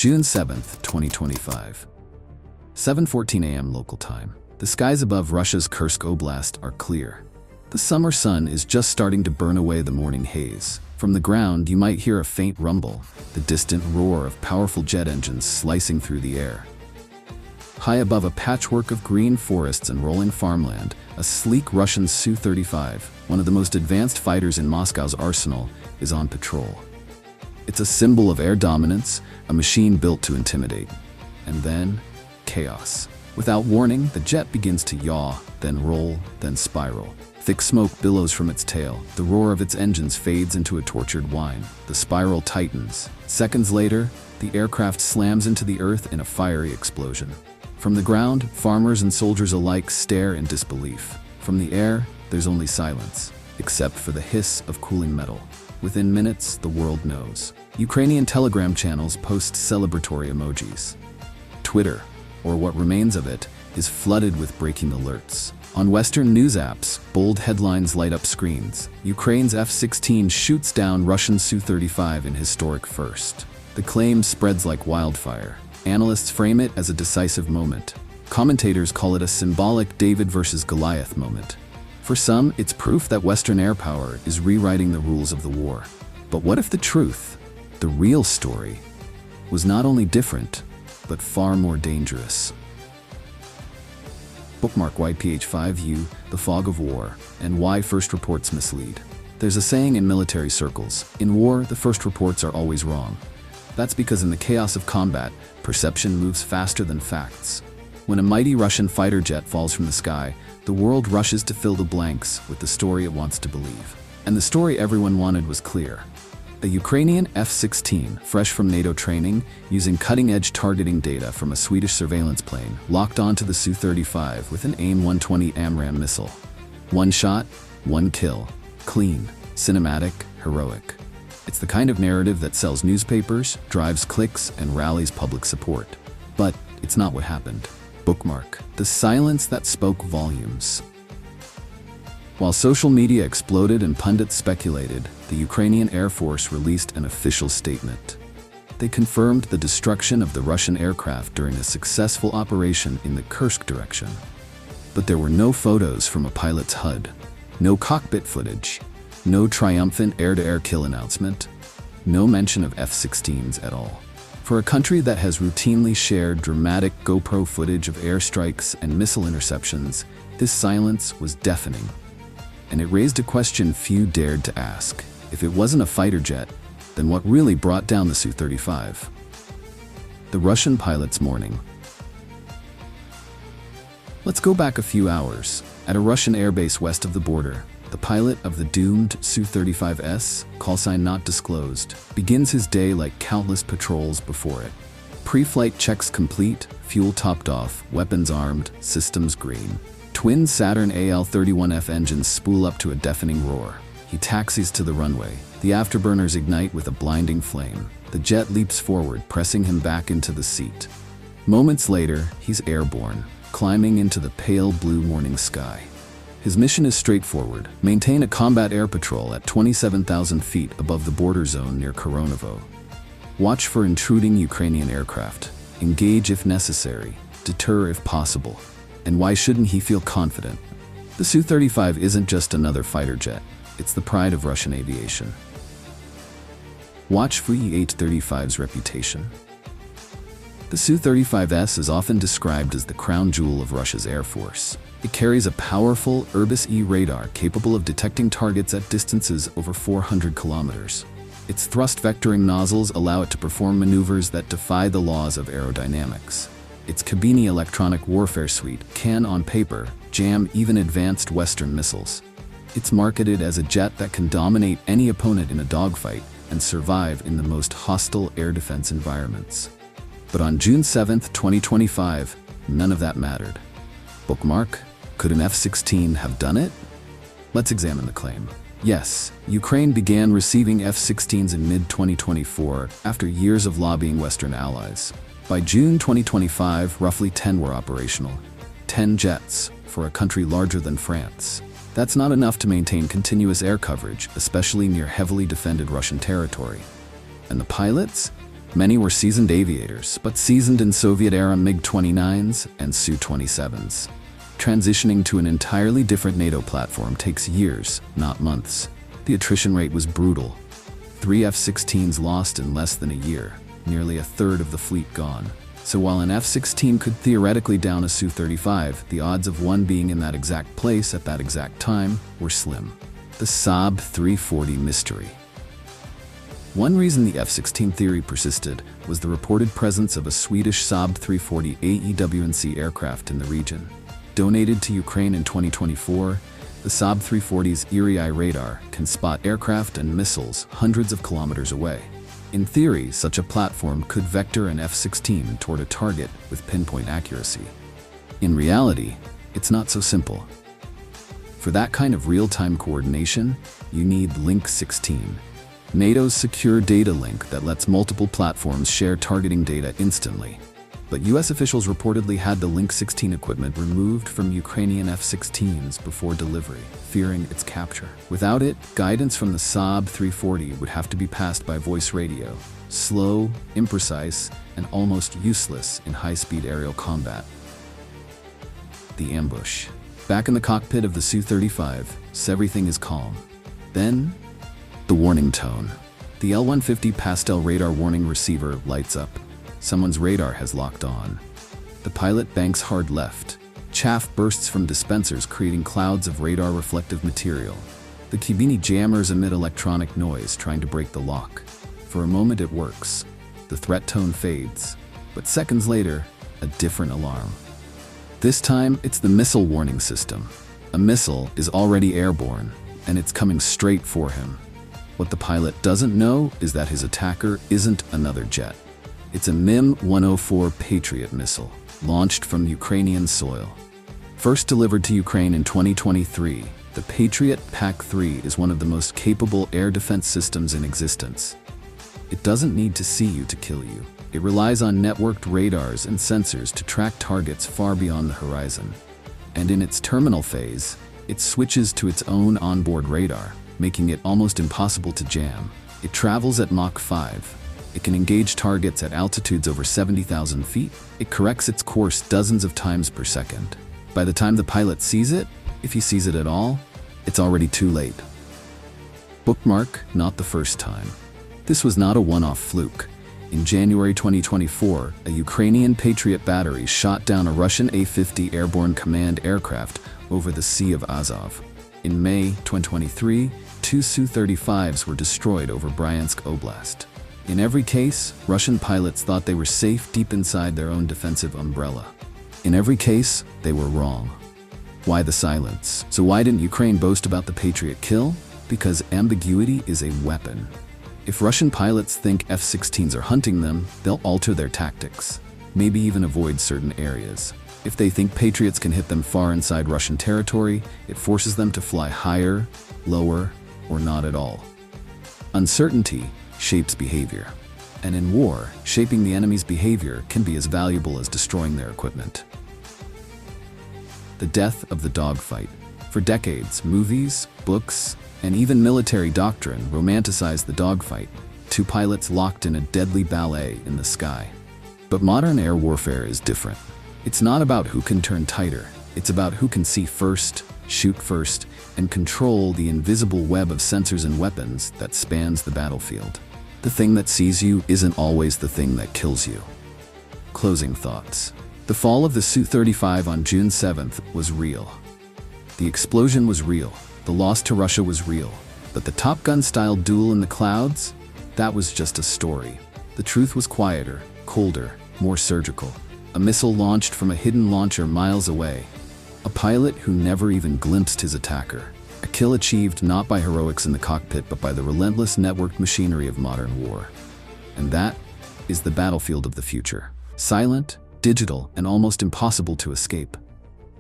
June 7th, 2025. 7:14 a.m. local time. The skies above Russia's Kursk Oblast are clear. The summer sun is just starting to burn away the morning haze. From the ground, you might hear a faint rumble, the distant roar of powerful jet engines slicing through the air. High above a patchwork of green forests and rolling farmland, a sleek Russian Su-35, one of the most advanced fighters in Moscow's arsenal, is on patrol. It's a symbol of air dominance, a machine built to intimidate. And then, chaos. Without warning, the jet begins to yaw, then roll, then spiral. Thick smoke billows from its tail. The roar of its engines fades into a tortured whine. The spiral tightens. Seconds later, the aircraft slams into the earth in a fiery explosion. From the ground, farmers and soldiers alike stare in disbelief. From the air, there's only silence, except for the hiss of cooling metal. Within minutes, the world knows. Ukrainian Telegram channels post celebratory emojis. Twitter, or what remains of it, is flooded with breaking alerts. On Western news apps, bold headlines light up screens. Ukraine's F-16 shoots down Russian Su-35 in historic first. The claim spreads like wildfire. Analysts frame it as a decisive moment. Commentators call it a symbolic David versus Goliath moment. For some, it's proof that Western air power is rewriting the rules of the war. But what if the truth, the real story, was not only different, but far more dangerous? Bookmark YPH5U, The Fog of War, and Why First Reports Mislead. There's a saying in military circles, in war, the first reports are always wrong. That's because in the chaos of combat, perception moves faster than facts. When a mighty Russian fighter jet falls from the sky, the world rushes to fill the blanks with the story it wants to believe. And the story everyone wanted was clear. A Ukrainian F-16, fresh from NATO training, using cutting-edge targeting data from a Swedish surveillance plane, locked onto the Su-35 with an AIM-120 AMRAAM missile. One shot, one kill. Clean, cinematic, heroic. It's the kind of narrative that sells newspapers, drives clicks, and rallies public support. But it's not what happened. Bookmark, the silence that spoke volumes. While social media exploded and pundits speculated, the Ukrainian Air Force released an official statement. They confirmed the destruction of the Russian aircraft during a successful operation in the Kursk direction. But there were no photos from a pilot's HUD, no cockpit footage, no triumphant air-to-air kill announcement, no mention of F-16s at all. For a country that has routinely shared dramatic GoPro footage of airstrikes and missile interceptions, this silence was deafening. And it raised a question few dared to ask. If it wasn't a fighter jet, then what really brought down the Su-35? The Russian pilot's mourning. Let's go back a few hours. At a Russian airbase west of the border, the pilot of the doomed Su-35S, callsign not disclosed, begins his day like countless patrols before it. Pre-flight checks complete, fuel topped off, weapons armed, systems green. Twin Saturn AL-31F engines spool up to a deafening roar. He taxis to the runway. The afterburners ignite with a blinding flame. The jet leaps forward, pressing him back into the seat. Moments later, he's airborne, climbing into the pale blue morning sky. His mission is straightforward: maintain a combat air patrol at 27,000 feet above the border zone near Koronovo. Watch for intruding Ukrainian aircraft. Engage if necessary. Deter if possible. And why shouldn't he feel confident? The Su-35 isn't just another fighter jet. It's the pride of Russian aviation. Watch for E-835's reputation. The Su-35S is often described as the crown jewel of Russia's Air Force. It carries a powerful Irbis-E radar capable of detecting targets at distances over 400 kilometers. Its thrust vectoring nozzles allow it to perform maneuvers that defy the laws of aerodynamics. Its Kabini electronic warfare suite can, on paper, jam even advanced Western missiles. It's marketed as a jet that can dominate any opponent in a dogfight and survive in the most hostile air defense environments. But on June 7, 2025, none of that mattered. Bookmark, could an F-16 have done it? Let's examine the claim. Yes, Ukraine began receiving F-16s in mid-2024 after years of lobbying Western allies. By June 2025, roughly 10 were operational. 10 jets, for a country larger than France. That's not enough to maintain continuous air coverage, especially near heavily defended Russian territory. And the pilots? Many were seasoned aviators, but seasoned in Soviet-era MiG-29s and Su-27s. Transitioning to an entirely different NATO platform takes years, not months. The attrition rate was brutal. 3 F-16s lost in less than a year, nearly a third of the fleet gone. So while an F-16 could theoretically down a Su-35, the odds of one being in that exact place at that exact time were slim. The Saab 340 mystery. One reason the F-16 theory persisted was the reported presence of a Swedish Saab 340 AEW&C aircraft in the region. Donated to Ukraine in 2024, the Saab 340's Erie Eye radar can spot aircraft and missiles hundreds of kilometers away. In theory, such a platform could vector an F-16 toward a target with pinpoint accuracy. In reality, it's not so simple. For that kind of real-time coordination, you need Link 16, NATO's secure data link that lets multiple platforms share targeting data instantly. But US officials reportedly had the Link 16 equipment removed from Ukrainian F-16s before delivery, fearing its capture. Without it, guidance from the Saab 340 would have to be passed by voice radio, slow, imprecise, and almost useless in high-speed aerial combat. The ambush. Back in the cockpit of the Su-35, everything is calm. Then, the warning tone. The L-150 Pastel radar warning receiver lights up. Someone's radar has locked on. The pilot banks hard left. Chaff bursts from dispensers, creating clouds of radar-reflective material. The Kibini jammers emit electronic noise, trying to break the lock. For a moment it works. The threat tone fades. But seconds later, a different alarm. This time, it's the missile warning system. A missile is already airborne, and it's coming straight for him. What the pilot doesn't know is that his attacker isn't another jet. It's a MIM-104 Patriot missile, launched from Ukrainian soil. First delivered to Ukraine in 2023, the Patriot PAC-3 is one of the most capable air defense systems in existence. It doesn't need to see you to kill you. It relies on networked radars and sensors to track targets far beyond the horizon. And in its terminal phase, it switches to its own onboard radar, making it almost impossible to jam. It travels at Mach 5. It can engage targets at altitudes over 70,000 feet. It corrects its course dozens of times per second. By the time the pilot sees it, if he sees it at all, it's already too late. Bookmark, not the first time. This was not a one-off fluke. In January 2024, a Ukrainian Patriot battery shot down a Russian A-50 airborne command aircraft over the Sea of Azov. In May 2023, 2 Su-35s were destroyed over Bryansk Oblast. In every case, Russian pilots thought they were safe deep inside their own defensive umbrella. In every case, they were wrong. Why the silence? So why didn't Ukraine boast about the Patriot kill? Because ambiguity is a weapon. If Russian pilots think F-16s are hunting them, they'll alter their tactics, maybe even avoid certain areas. If they think Patriots can hit them far inside Russian territory, it forces them to fly higher, lower, or not at all. Uncertainty shapes behavior. And in war, shaping the enemy's behavior can be as valuable as destroying their equipment. The death of the dogfight. For decades, movies, books, and even military doctrine romanticized the dogfight, 2 pilots locked in a deadly ballet in the sky. But modern air warfare is different. It's not about who can turn tighter. It's about who can see first, shoot first, and control the invisible web of sensors and weapons that spans the battlefield. The thing that sees you isn't always the thing that kills you. Closing thoughts. The fall of the Su-35 on June 7th was real. The explosion was real. The loss to Russia was real. But the Top Gun-style duel in the clouds? That was just a story. The truth was quieter, colder, more surgical. A missile launched from a hidden launcher miles away. A pilot who never even glimpsed his attacker. A kill achieved not by heroics in the cockpit, but by the relentless networked machinery of modern war. And that is the battlefield of the future. Silent, digital, and almost impossible to escape.